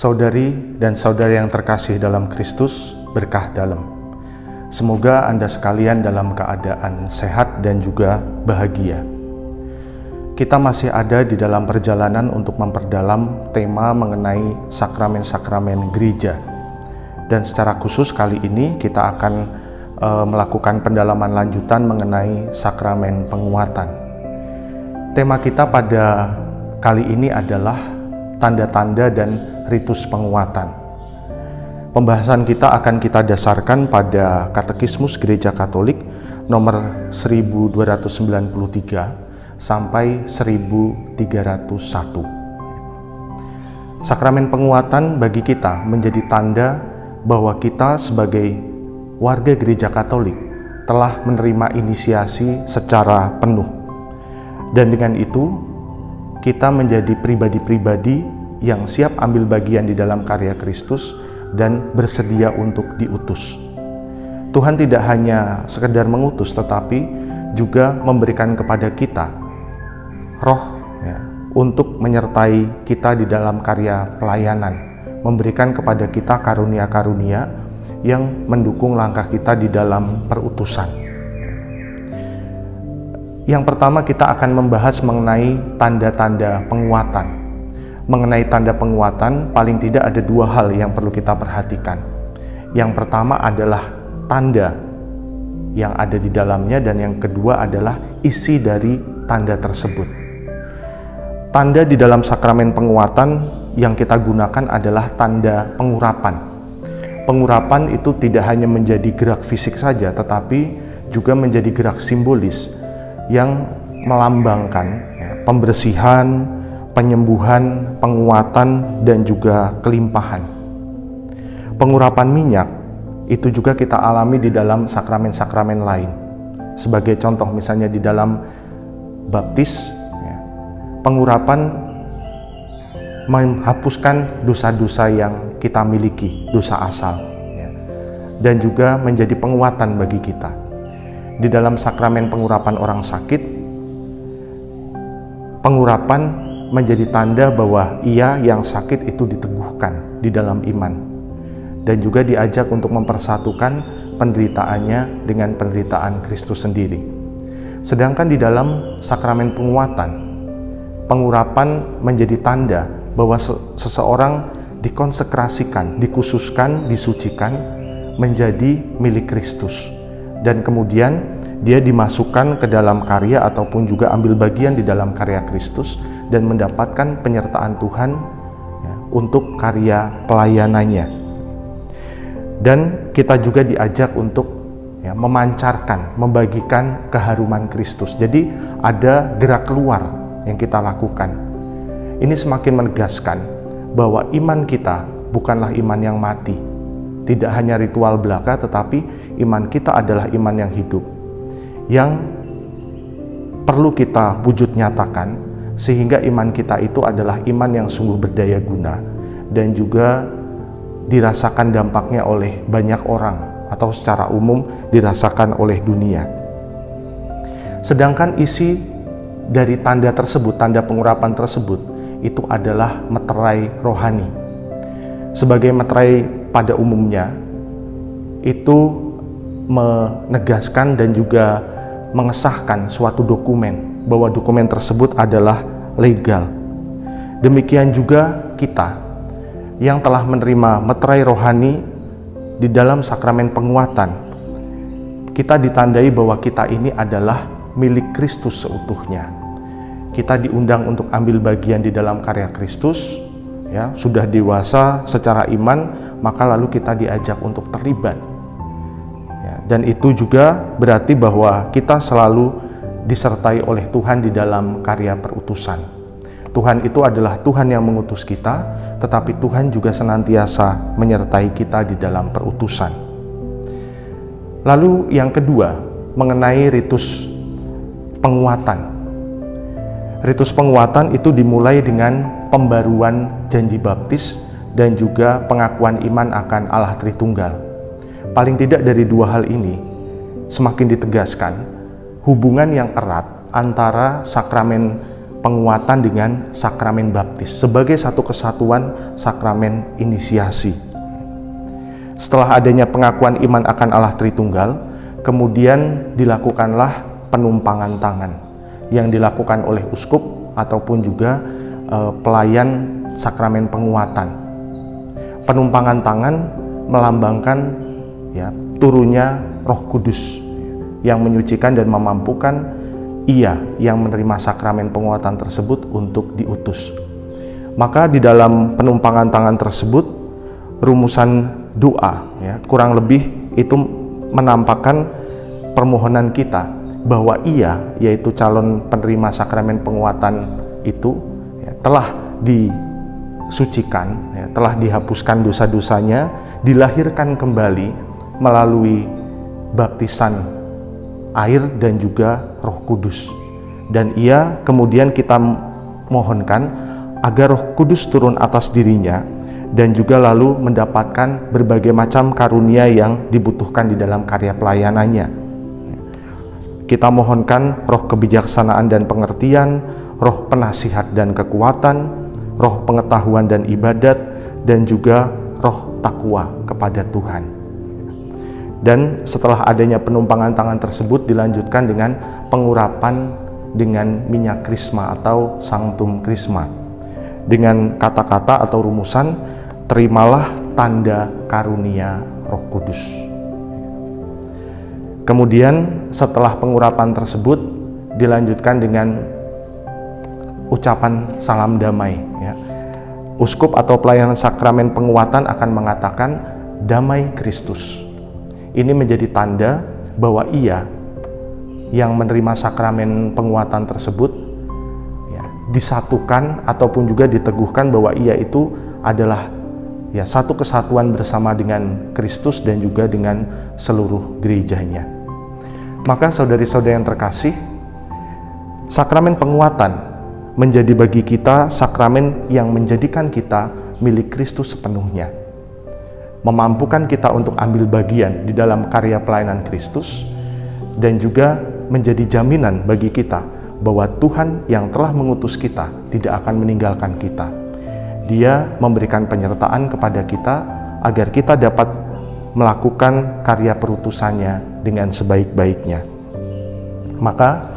Saudari dan saudara yang terkasih dalam Kristus, berkah dalam. Semoga Anda sekalian dalam keadaan sehat dan juga bahagia. Kita masih ada di dalam perjalanan untuk memperdalam tema mengenai sakramen-sakramen gereja. Dan secara khusus kali ini kita akan melakukan pendalaman lanjutan mengenai sakramen penguatan. Tema kita pada kali ini adalah tanda-tanda dan ritus penguatan. Pembahasan kita akan kita dasarkan pada Katekismus Gereja Katolik nomor 1293 sampai 1301. Sakramen penguatan bagi kita menjadi tanda bahwa kita sebagai warga Gereja Katolik telah menerima inisiasi secara penuh. Dan dengan itu kita menjadi pribadi-pribadi yang siap ambil bagian di dalam karya Kristus dan bersedia untuk diutus. Tuhan tidak hanya sekedar mengutus, tetapi juga memberikan kepada kita roh untuk menyertai kita di dalam karya pelayanan, memberikan kepada kita karunia-karunia yang mendukung langkah kita di dalam perutusan. Yang pertama kita akan membahas mengenai tanda-tanda penguatan. Mengenai tanda penguatan, paling tidak ada dua hal yang perlu kita perhatikan. Yang pertama adalah tanda yang ada di dalamnya, dan yang kedua adalah isi dari tanda tersebut. Tanda di dalam sakramen penguatan yang kita gunakan adalah tanda pengurapan. Pengurapan itu tidak hanya menjadi gerak fisik saja, tetapi juga menjadi gerak simbolis yang melambangkan pembersihan, penyembuhan, penguatan, dan juga kelimpahan. Pengurapan minyak itu juga kita alami di dalam sakramen-sakramen lain. Sebagai contoh misalnya di dalam baptis, pengurapan menghapuskan dosa-dosa yang kita miliki, dosa asal, dan juga menjadi penguatan bagi kita. Di dalam sakramen pengurapan orang sakit, pengurapan menjadi tanda bahwa ia yang sakit itu diteguhkan di dalam iman, dan juga diajak untuk mempersatukan penderitaannya dengan penderitaan Kristus sendiri. Sedangkan di dalam sakramen penguatan, pengurapan menjadi tanda bahwa seseorang dikonsekrasikan, dikhususkan, disucikan menjadi milik Kristus. Dan kemudian dia dimasukkan ke dalam karya ataupun juga ambil bagian di dalam karya Kristus dan mendapatkan penyertaan Tuhan untuk karya pelayanannya. Dan kita juga diajak untuk memancarkan, membagikan keharuman Kristus. Jadi ada gerak keluar yang kita lakukan. Ini semakin menegaskan bahwa iman kita bukanlah iman yang mati. Tidak hanya ritual belaka, tetapi iman kita adalah iman yang hidup, yang perlu kita wujud nyatakan, sehingga iman kita itu adalah iman yang sungguh berdaya guna dan juga dirasakan dampaknya oleh banyak orang atau secara umum dirasakan oleh dunia. Sedangkan isi dari tanda tersebut, tanda pengurapan tersebut, itu adalah meterai rohani. Sebagai meterai pada umumnya, itu menegaskan dan juga mengesahkan suatu dokumen, bahwa dokumen tersebut adalah legal. Demikian juga kita yang telah menerima meterai rohani di dalam sakramen penguatan, kita ditandai bahwa kita ini adalah milik Kristus seutuhnya. Kita diundang untuk ambil bagian di dalam karya Kristus, sudah dewasa secara iman, maka lalu kita diajak untuk terlibat. Dan itu juga berarti bahwa kita selalu disertai oleh Tuhan di dalam karya perutusan. Tuhan itu adalah Tuhan yang mengutus kita, tetapi Tuhan juga senantiasa menyertai kita di dalam perutusan. Lalu yang kedua, mengenai ritus penguatan. Ritus penguatan itu dimulai dengan pembaruan janji baptis dan juga pengakuan iman akan Allah Tritunggal. Paling tidak dari dua hal ini semakin ditegaskan hubungan yang erat antara sakramen penguatan dengan sakramen baptis sebagai satu kesatuan sakramen inisiasi. Setelah adanya pengakuan iman akan Allah Tritunggal, kemudian dilakukanlah penumpangan tangan yang dilakukan oleh uskup ataupun juga pelayan sakramen penguatan. Penumpangan tangan melambangkan ya turunnya Roh Kudus yang menyucikan dan memampukan ia yang menerima sakramen penguatan tersebut untuk diutus. Maka di dalam penumpangan tangan tersebut rumusan doa ya kurang lebih itu menampakkan permohonan kita bahwa ia yaitu calon penerima sakramen penguatan itu ya, telah disucikan ya, telah dihapuskan dosa-dosanya, dilahirkan kembali melalui baptisan air dan juga Roh Kudus, dan ia kemudian kita mohonkan agar Roh Kudus turun atas dirinya dan juga lalu mendapatkan berbagai macam karunia yang dibutuhkan di dalam karya pelayanannya. Kita mohonkan roh kebijaksanaan dan pengertian, roh penasihat dan kekuatan, roh pengetahuan dan ibadat, dan juga roh takwa kepada Tuhan. Dan setelah adanya penumpangan tangan tersebut dilanjutkan dengan pengurapan dengan minyak krisma atau sanctum krisma dengan kata-kata atau rumusan, terimalah tanda karunia Roh Kudus. Kemudian setelah pengurapan tersebut dilanjutkan dengan ucapan salam damai ya. Uskup atau pelayanan sakramen penguatan akan mengatakan damai Kristus. Ini menjadi tanda bahwa ia yang menerima sakramen penguatan tersebut ya, disatukan ataupun juga diteguhkan bahwa ia itu adalah ya satu kesatuan bersama dengan Kristus dan juga dengan seluruh gerejanya. Maka saudari-saudari yang terkasih, sakramen penguatan menjadi bagi kita sakramen yang menjadikan kita milik Kristus sepenuhnya, memampukan kita untuk ambil bagian di dalam karya pelayanan Kristus, dan juga menjadi jaminan bagi kita bahwa Tuhan yang telah mengutus kita tidak akan meninggalkan kita. Dia memberikan penyertaan kepada kita agar kita dapat melakukan karya perutusannya dengan sebaik-baiknya. Maka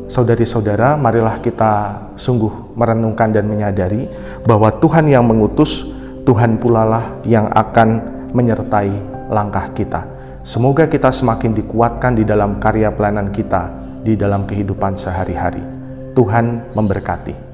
saudari-saudara, marilah kita sungguh merenungkan dan menyadari bahwa Tuhan yang mengutus, Tuhan pula lah yang akan menyertai langkah kita. Semoga kita semakin dikuatkan di dalam karya pelayanan kita, di dalam kehidupan sehari-hari. Tuhan memberkati.